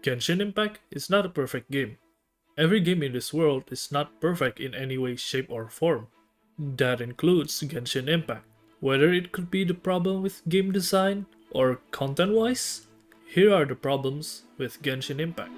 Genshin Impact is not a perfect game. Every game in this world is not perfect in any way, shape, or form. That includes Genshin Impact. Whether it could be the problem with game design or content wise, here are the problems with Genshin Impact.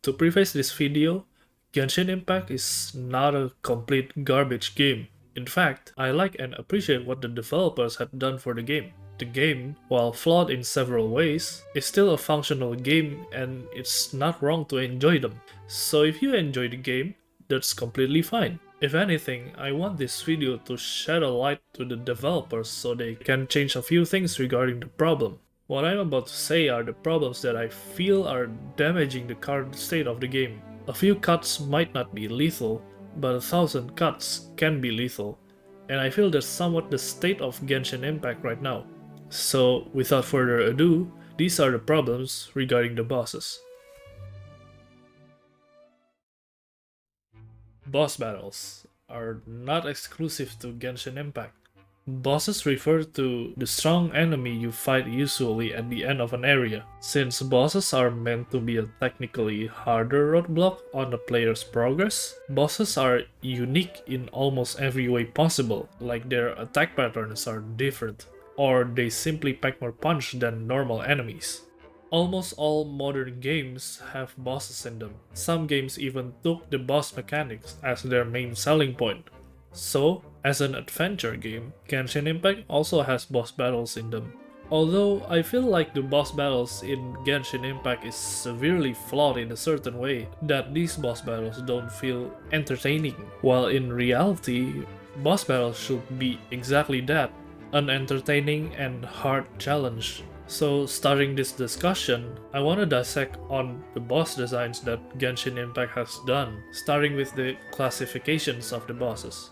To preface this video, Genshin Impact is not a complete garbage game. In fact, I like and appreciate what the developers had done for the game. The game, while flawed in several ways, is still a functional game and it's not wrong to enjoy them. So if you enjoy the game, that's completely fine. If anything, I want this video to shed a light to the developers so they can change a few things regarding the problem. What I'm about to say are the problems that I feel are damaging the current state of the game. A few cuts might not be lethal, but 1,000 cuts can be lethal, and I feel that's somewhat the state of Genshin Impact right now. So, without further ado, these are the problems regarding the bosses. Boss battles are not exclusive to Genshin Impact. Bosses refer to the strong enemy you fight usually at the end of an area. Since bosses are meant to be a technically harder roadblock on a player's progress, bosses are unique in almost every way possible, like their attack patterns are different, or they simply pack more punch than normal enemies. Almost all modern games have bosses in them. Some games even took the boss mechanics as their main selling point. So, as an adventure game, Genshin Impact also has boss battles in them. Although I feel like the boss battles in Genshin Impact is severely flawed in a certain way that these boss battles don't feel entertaining, while in reality, boss battles should be exactly that, an entertaining and hard challenge. So starting this discussion, I want to dissect on the boss designs that Genshin Impact has done, starting with the classifications of the bosses.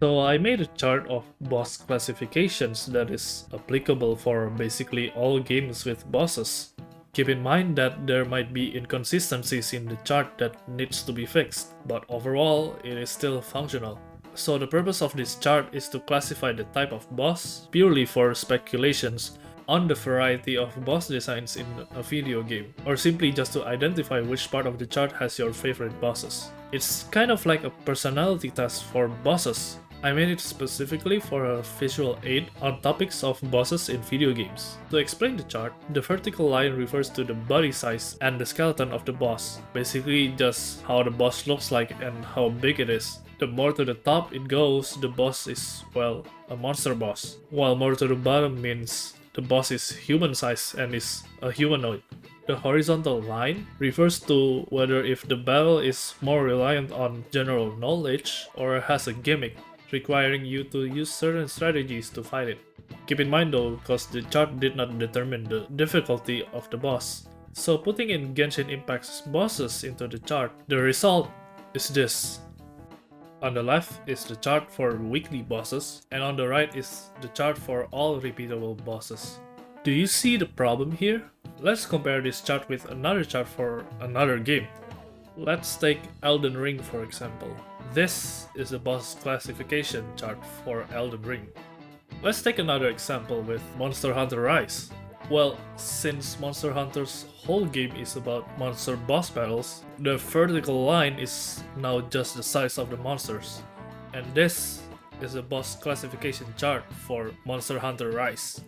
So I made a chart of boss classifications that is applicable for basically all games with bosses. Keep in mind that there might be inconsistencies in the chart that needs to be fixed, but overall it is still functional. So the purpose of this chart is to classify the type of boss purely for speculations on the variety of boss designs in a video game, or simply just to identify which part of the chart has your favorite bosses. It's kind of like a personality test for bosses. I made it specifically for a visual aid on topics of bosses in video games. To explain the chart, the vertical line refers to the body size and the skeleton of the boss, basically just how the boss looks like and how big it is. The more to the top it goes, the boss is, well, a monster boss, while more to the bottom means the boss is human size and is a humanoid. The horizontal line refers to whether if the battle is more reliant on general knowledge or has a gimmick, requiring you to use certain strategies to fight it. Keep in mind though, because the chart did not determine the difficulty of the boss. So putting in Genshin Impact's bosses into the chart, the result is this. On the left is the chart for weekly bosses, and on the right is the chart for all repeatable bosses. Do you see the problem here? Let's compare this chart with another chart for another game. Let's take Elden Ring for example. This is the boss classification chart for Elden Ring. Let's take another example with Monster Hunter Rise. Well, since Monster Hunter's whole game is about monster boss battles, the vertical line is now just the size of the monsters. And this is the boss classification chart for Monster Hunter Rise.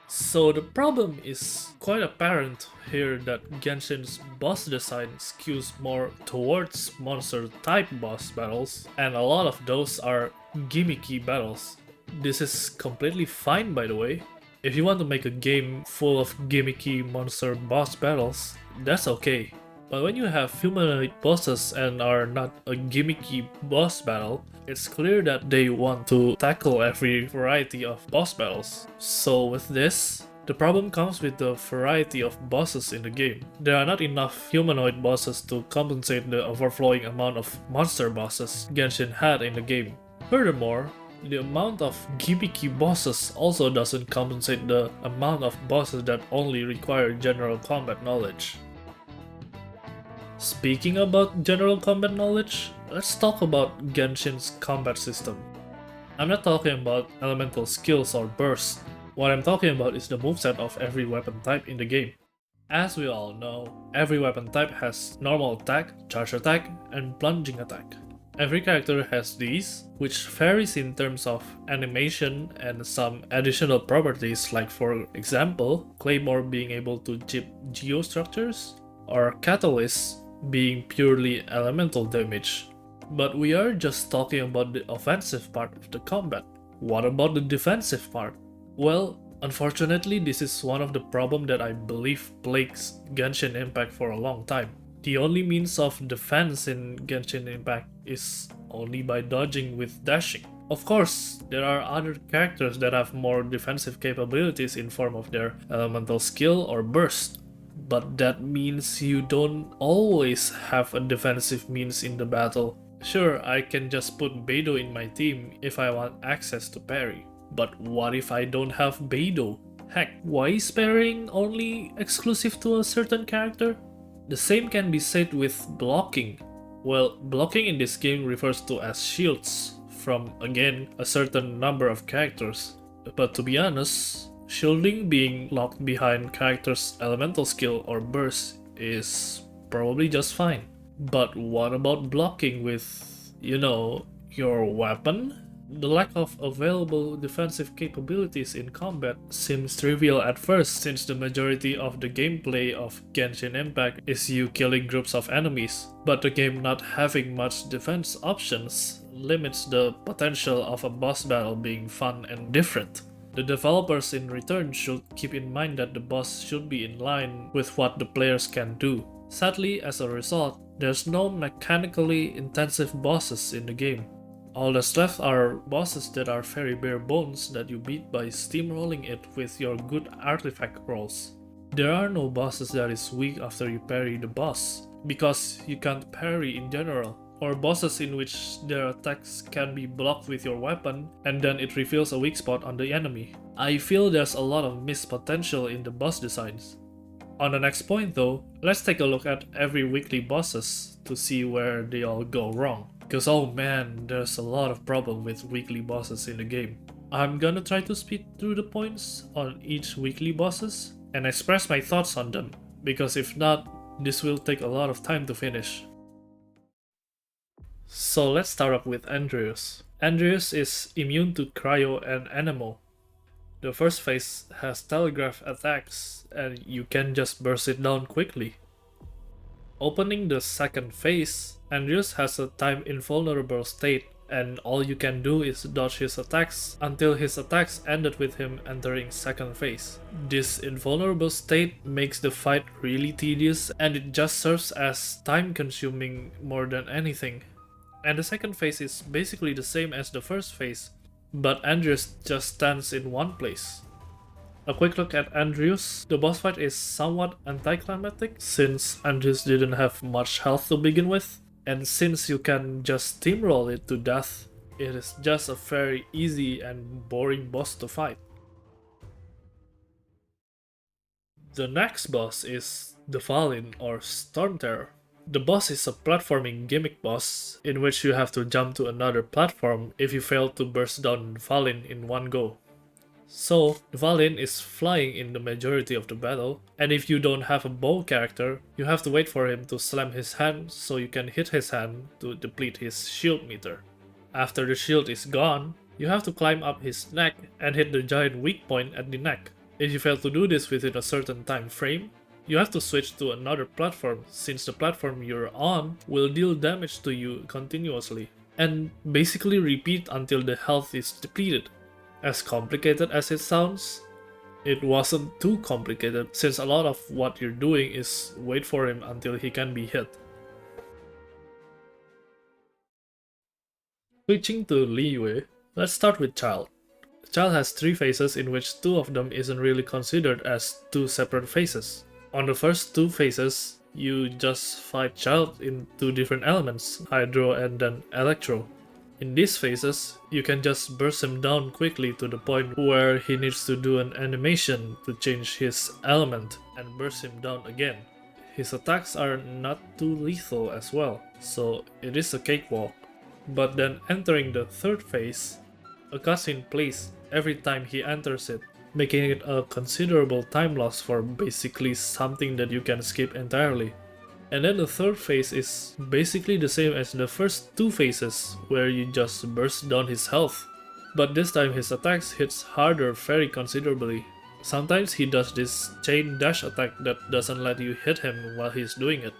So the problem is quite apparent here that Genshin's boss design skews more towards monster type boss battles, and a lot of those are gimmicky battles. This is completely fine by the way. If you want to make a game full of gimmicky monster boss battles, that's okay. But when you have humanoid bosses and are not a gimmicky boss battle, it's clear that they want to tackle every variety of boss battles. So with this, the problem comes with the variety of bosses in the game. There are not enough humanoid bosses to compensate the overflowing amount of monster bosses Genshin had in the game. Furthermore, the amount of gimmicky bosses also doesn't compensate the amount of bosses that only require general combat knowledge. Speaking about general combat knowledge, let's talk about Genshin's combat system. I'm not talking about elemental skills or bursts. What I'm talking about is the moveset of every weapon type in the game. As we all know, every weapon type has normal attack, charge attack, and plunging attack. Every character has these, which varies in terms of animation and some additional properties, like for example, Claymore being able to chip geostructures, or Catalyst being purely elemental damage. But we are just talking about the offensive part of the combat. What about the defensive part? Well, unfortunately, this is one of the problems that I believe plagues Genshin Impact for a long time. The only means of defense in Genshin Impact is only by dodging with dashing. Of course, there are other characters that have more defensive capabilities in form of their elemental skill or burst, but that means you don't always have a defensive means in the battle. Sure, I can just put Beidou in my team if I want access to parry, but what if I don't have Beidou? Heck, why is parrying only exclusive to a certain character? The same can be said with blocking. Well, blocking in this game refers to as shields from, again, a certain number of characters. But to be honest, shielding being locked behind character's elemental skill or burst is probably just fine. But what about blocking with, your weapon? The lack of available defensive capabilities in combat seems trivial at first, since the majority of the gameplay of Genshin Impact is you killing groups of enemies, but the game not having much defense options limits the potential of a boss battle being fun and different. The developers in return should keep in mind that the boss should be in line with what the players can do. Sadly, as a result, there's no mechanically intensive bosses in the game. All that's left are bosses that are very bare bones that you beat by steamrolling it with your good artifact rolls. There are no bosses that is weak after you parry the boss, because you can't parry in general, or bosses in which their attacks can be blocked with your weapon and then it reveals a weak spot on the enemy. I feel there's a lot of missed potential in the boss designs. On the next point though, let's take a look at every weekly bosses to see where they all go wrong. Cause oh man, there's a lot of problem with weekly bosses in the game. I'm gonna try to speed through the points on each weekly bosses and express my thoughts on them, because if not, this will take a lot of time to finish. So let's start up with Andreas. Andreas is immune to Cryo and Anemo. The first phase has telegraph attacks and you can just burst it down quickly. Opening the second phase, Andreas has a time invulnerable state and all you can do is dodge his attacks until his attacks ended with him entering second phase. This invulnerable state makes the fight really tedious and it just serves as time consuming more than anything. And the second phase is basically the same as the first phase, but Andreas just stands in one place. A quick look at Andreas. The boss fight is somewhat anticlimactic since Andreas didn't have much health to begin with, and since you can just steamroll it to death, it is just a very easy and boring boss to fight. The next boss is the Valin or Storm Terror. The boss is a platforming gimmick boss in which you have to jump to another platform if you fail to burst down Valin in one go. So, the Valin is flying in the majority of the battle, and if you don't have a bow character, you have to wait for him to slam his hand so you can hit his hand to deplete his shield meter. After the shield is gone, you have to climb up his neck and hit the giant weak point at the neck. If you fail to do this within a certain time frame, you have to switch to another platform since the platform you're on will deal damage to you continuously, and basically repeat until the health is depleted. As complicated as it sounds, it wasn't too complicated since a lot of what you're doing is wait for him until he can be hit. Switching to Liyue, let's start with Child. Child has 3 phases in which 2 of them isn't really considered as 2 separate phases. On the first 2 phases, you just fight Child in 2 different elements, Hydro and then Electro. In these phases, you can just burst him down quickly to the point where he needs to do an animation to change his element and burst him down again. His attacks are not too lethal as well, so it is a cakewalk. But then entering the third phase, a cutscene plays every time he enters it, making it a considerable time loss for basically something that you can skip entirely. And then the third phase is basically the same as the first two phases, where you just burst down his health. But this time his attacks hits harder very considerably. Sometimes he does this chain dash attack that doesn't let you hit him while he's doing it.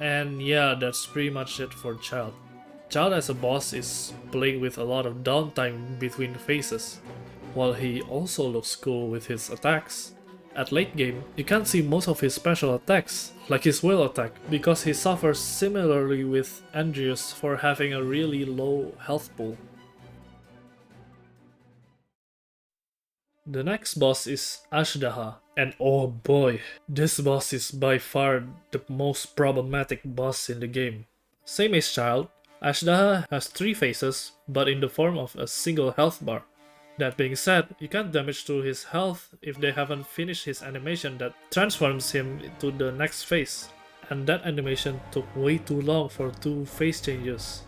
And yeah, that's pretty much it for Child. Child as a boss is playing with a lot of downtime between phases, while he also looks cool with his attacks. At late game, you can't see most of his special attacks, like his whale attack, because he suffers similarly with Andreas for having a really low health pool. The next boss is Ashdaha, and oh boy, this boss is by far the most problematic boss in the game. Same as Child, Ashdaha has 3 phases, but in the form of a single health bar. That being said, you can't damage to his health if they haven't finished his animation that transforms him to the next phase, and that animation took way too long for 2 phase changes.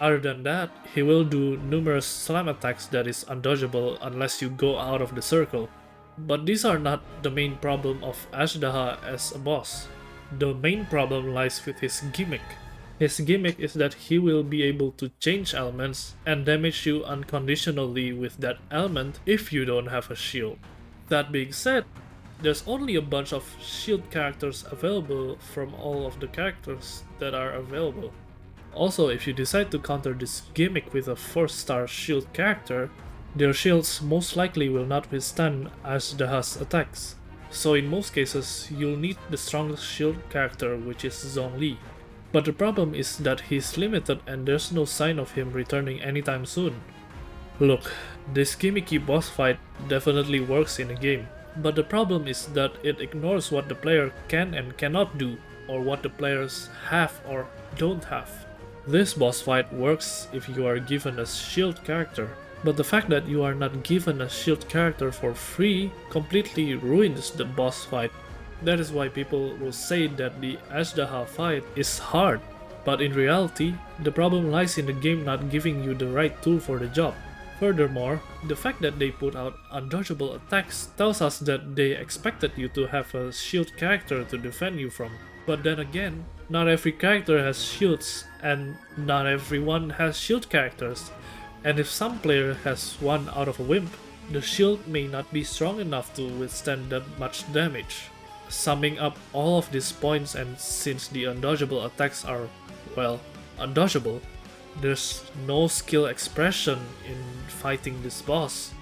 Other than that, he will do numerous slam attacks that is undodgeable unless you go out of the circle. But these are not the main problem of Ashdaha as a boss. The main problem lies with his gimmick. His gimmick is that he will be able to change elements and damage you unconditionally with that element if you don't have a shield. That being said, there's only a bunch of shield characters available from all of the characters that are available. Also, if you decide to counter this gimmick with a 4-star shield character, their shields most likely will not withstand Ashdaha's attacks. So in most cases, you'll need the strongest shield character, which is Zhongli. But the problem is that he's limited and there's no sign of him returning anytime soon. Look, this gimmicky boss fight definitely works in a game, but the problem is that it ignores what the player can and cannot do, or what the players have or don't have. This boss fight works if you are given a shield character, but the fact that you are not given a shield character for free completely ruins the boss fight. That is why people will say that the Ashdaha fight is hard, but in reality, the problem lies in the game not giving you the right tool for the job. Furthermore, the fact that they put out undodgeable attacks tells us that they expected you to have a shield character to defend you from. But then again, not every character has shields, and not everyone has shield characters. And if some player has one out of a wimp, the shield may not be strong enough to withstand that much damage. Summing up all of these points, and since the undodgeable attacks are, well, undodgeable, there's no skill expression in fighting this boss.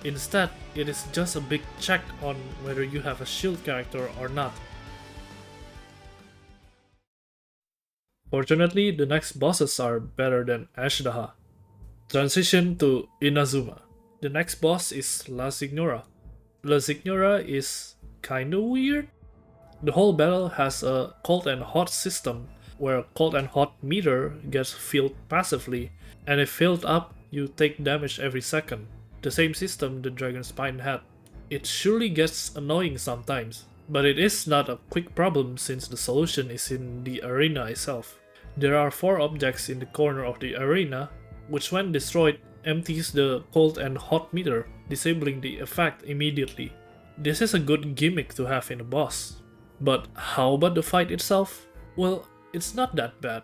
Instead, it is just a big check on whether you have a shield character or not. Fortunately, the next bosses are better than Ashdaha. Transition to Inazuma. The next boss is La Signora. La Signora is kinda weird. The whole battle has a cold and hot system, where a cold and hot meter gets filled passively, and if filled up, you take damage every second. The same system the Dragon Spine had. It surely gets annoying sometimes, but it is not a quick problem since the solution is in the arena itself. There are 4 objects in the corner of the arena, which when destroyed empties the cold and hot meter, disabling the effect immediately. This is a good gimmick to have in a boss. But how about the fight itself? Well, it's not that bad.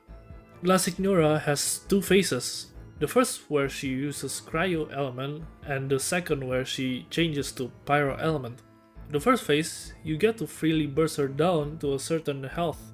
La Signora has 2 phases. The first where she uses cryo element, and the second where she changes to pyro element. The first phase, you get to freely burst her down to a certain health.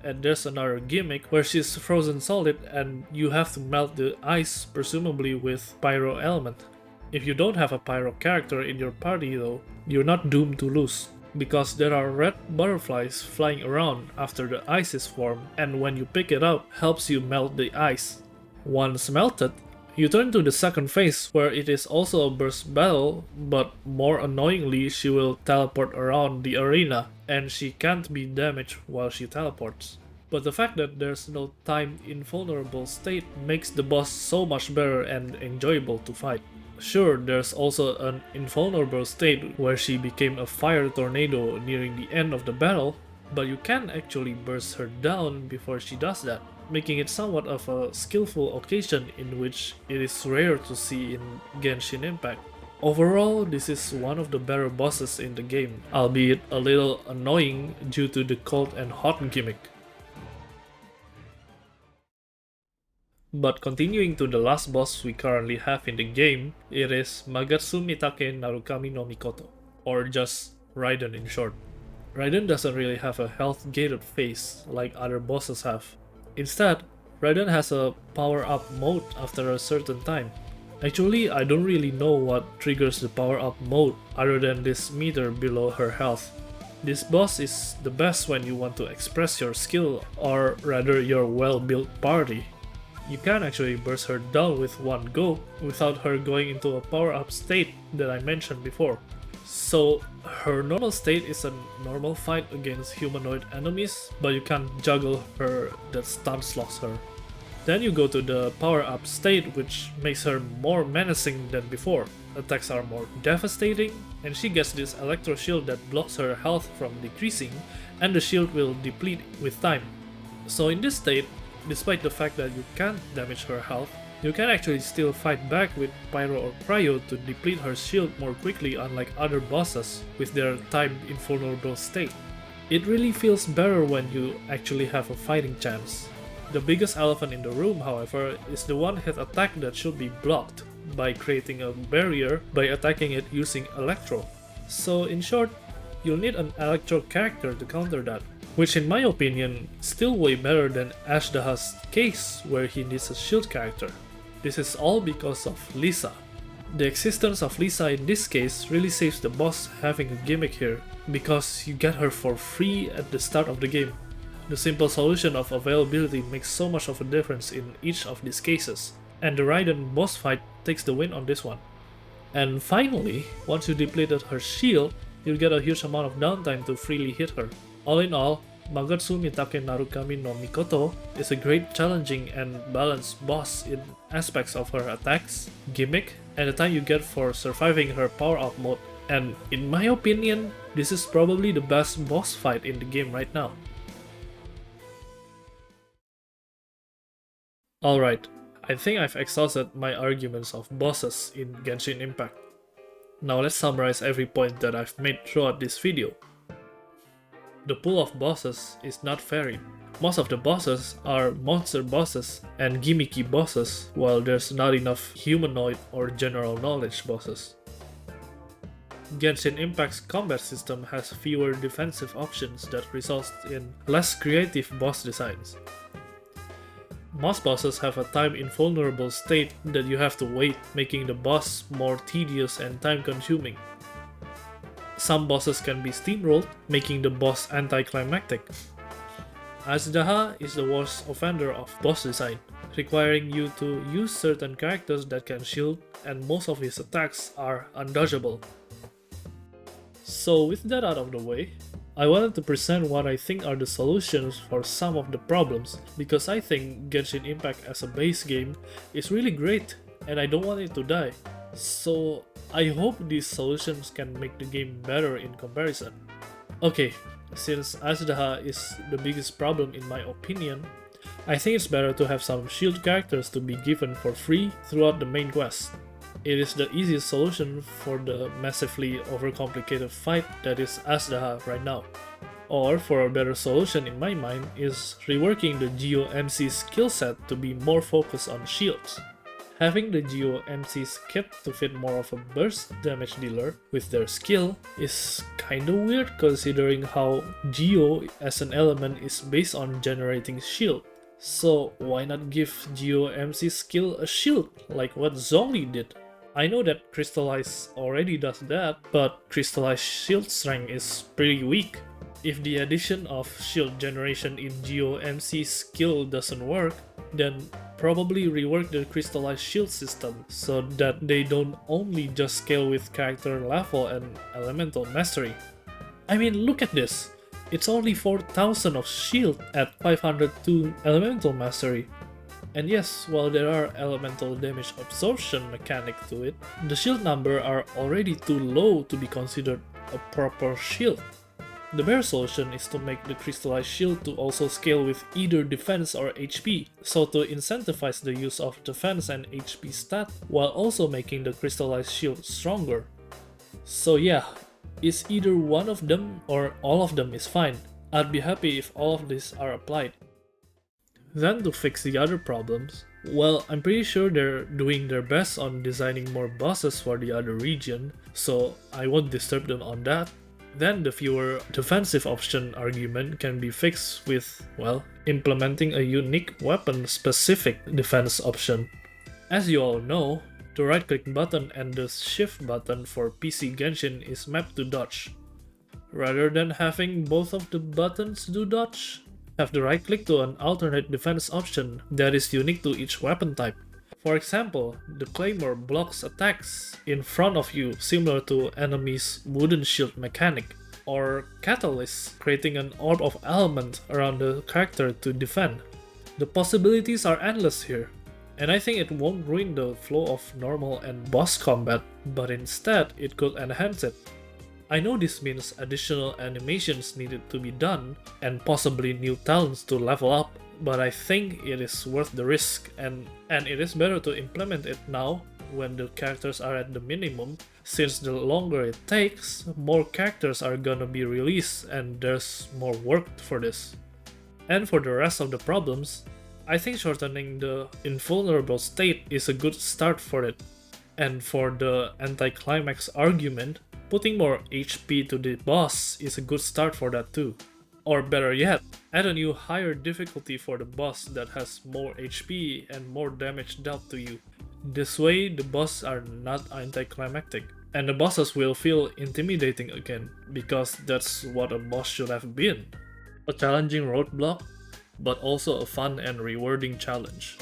And there's another gimmick where she's frozen solid and you have to melt the ice, presumably with pyro element. If you don't have a pyro character in your party though, you're not doomed to lose, because there are red butterflies flying around after the ice is formed, and when you pick it up, helps you melt the ice. Once melted, you turn to the second phase where it is also a burst battle, but more annoyingly she will teleport around the arena and she can't be damaged while she teleports. But the fact that there's no timed invulnerable state makes the boss so much better and enjoyable to fight. Sure, there's also an invulnerable state where she became a fire tornado nearing the end of the battle, but you can actually burst her down before she does that, making it somewhat of a skillful occasion in which it is rare to see in Genshin Impact. Overall, this is one of the better bosses in the game, albeit a little annoying due to the cold and hot gimmick. But continuing to the last boss we currently have in the game, it is Magatsu Mitake Narukami no Mikoto, or just Raiden in short. Raiden doesn't really have a health gated phase like other bosses have. Instead, Raiden has a power up mode after a certain time. Actually, I don't really know what triggers the power up mode other than this meter below her health. This boss is the best when you want to express your skill, or rather your well built party. You can actually burst her down with one go without her going into a power up state that I mentioned before. So her normal state is a normal fight against humanoid enemies, but you can't juggle her that stun slots her. Then you go to the power up state, which makes her more menacing than before. Attacks are more devastating, and she gets this electro shield that blocks her health from decreasing, and the shield will deplete with time. So in this state, despite the fact that you can't damage her health, you can actually still fight back with Pyro or Cryo to deplete her shield more quickly, unlike other bosses with their timed invulnerable state. It really feels better when you actually have a fighting chance. The biggest elephant in the room, however, is the one-hit attack that should be blocked by creating a barrier by attacking it using Electro. So in short, you'll need an Electro character to counter that, which in my opinion is still way better than Ashdaha's case where he needs a shield character. This is all because of Lisa. The existence of Lisa in this case really saves the boss having a gimmick here, because you get her for free at the start of the game. The simple solution of availability makes so much of a difference in each of these cases, and the Raiden boss fight takes the win on this one. And finally, once you depleted her shield, you'll get a huge amount of downtime to freely hit her. All in all, Magatsu Mitake Narukami no Mikoto is a great challenging and balanced boss in aspects of her attacks, gimmick, and the time you get for surviving her power-up mode, and in my opinion, this is probably the best boss fight in the game right now. Alright, I think I've exhausted my arguments of bosses in Genshin Impact. Now let's summarize every point that I've made throughout this video. The pool of bosses is not varied. Most of the bosses are monster bosses and gimmicky bosses, while there's not enough humanoid or general knowledge bosses. Genshin Impact's combat system has fewer defensive options that results in less creative boss designs. Most bosses have a time invulnerable state that you have to wait, making the boss more tedious and time consuming. Some bosses can be steamrolled, making the boss anticlimactic. Ashdaha is the worst offender of boss design, requiring you to use certain characters that can shield, and most of his attacks are undodgeable. So with that out of the way, I wanted to present what I think are the solutions for some of the problems, because I think Genshin Impact as a base game is really great and I don't want it to die. So I hope these solutions can make the game better in comparison. Okay, since Ashdaha is the biggest problem in my opinion, I think it's better to have some shield characters to be given for free throughout the main quest. It is the easiest solution for the massively overcomplicated fight that is Ashdaha right now. Or for a better solution in my mind is reworking the Geo MC skill set to be more focused on shields. Having the Geo MC's kit to fit more of a burst damage dealer with their skill is kinda weird considering how Geo as an element is based on generating shield. So why not give Geo MC's skill a shield like what Zhongli did? I know that Crystallize already does that, but Crystallize shield strength is pretty weak. If the addition of shield generation in Geo MC's skill doesn't work, then probably rework the Crystallized shield system so that they don't only just scale with character level and elemental mastery. I mean, look at this! It's only 4000 of shield at 502 elemental mastery. And yes, while there are elemental damage absorption mechanic to it, the shield number are already too low to be considered a proper shield. The better solution is to make the crystallized shield to also scale with either defense or HP, so to incentivize the use of defense and HP stat while also making the crystallized shield stronger. So yeah, it's either one of them or all of them is fine. I'd be happy if all of these are applied. Then to fix the other problems, well, I'm pretty sure they're doing their best on designing more bosses for the other region, so I won't disturb them on that. Then the fewer defensive option argument can be fixed with, well, implementing a unique weapon-specific defense option. As you all know, the right-click button and the shift button for PC Genshin is mapped to dodge. Rather than having both of the buttons do dodge, have the right-click to an alternate defense option that is unique to each weapon type. For example, the Claymore blocks attacks in front of you similar to enemies' wooden shield mechanic, or Catalyst creating an orb of element around the character to defend. The possibilities are endless here, and I think it won't ruin the flow of normal and boss combat, but instead it could enhance it. I know this means additional animations needed to be done, and possibly new talents to level up, but I think it is worth the risk, and it is better to implement it now when the characters are at the minimum, since the longer it takes, more characters are gonna be released and there's more work for this. And for the rest of the problems, I think shortening the invulnerable state is a good start for it. And for the anticlimax argument, putting more HP to the boss is a good start for that too. Or better yet, add a new higher difficulty for the boss that has more HP and more damage dealt to you. This way, the bosses are not anticlimactic, and the bosses will feel intimidating again, because that's what a boss should have been. A challenging roadblock, but also a fun and rewarding challenge.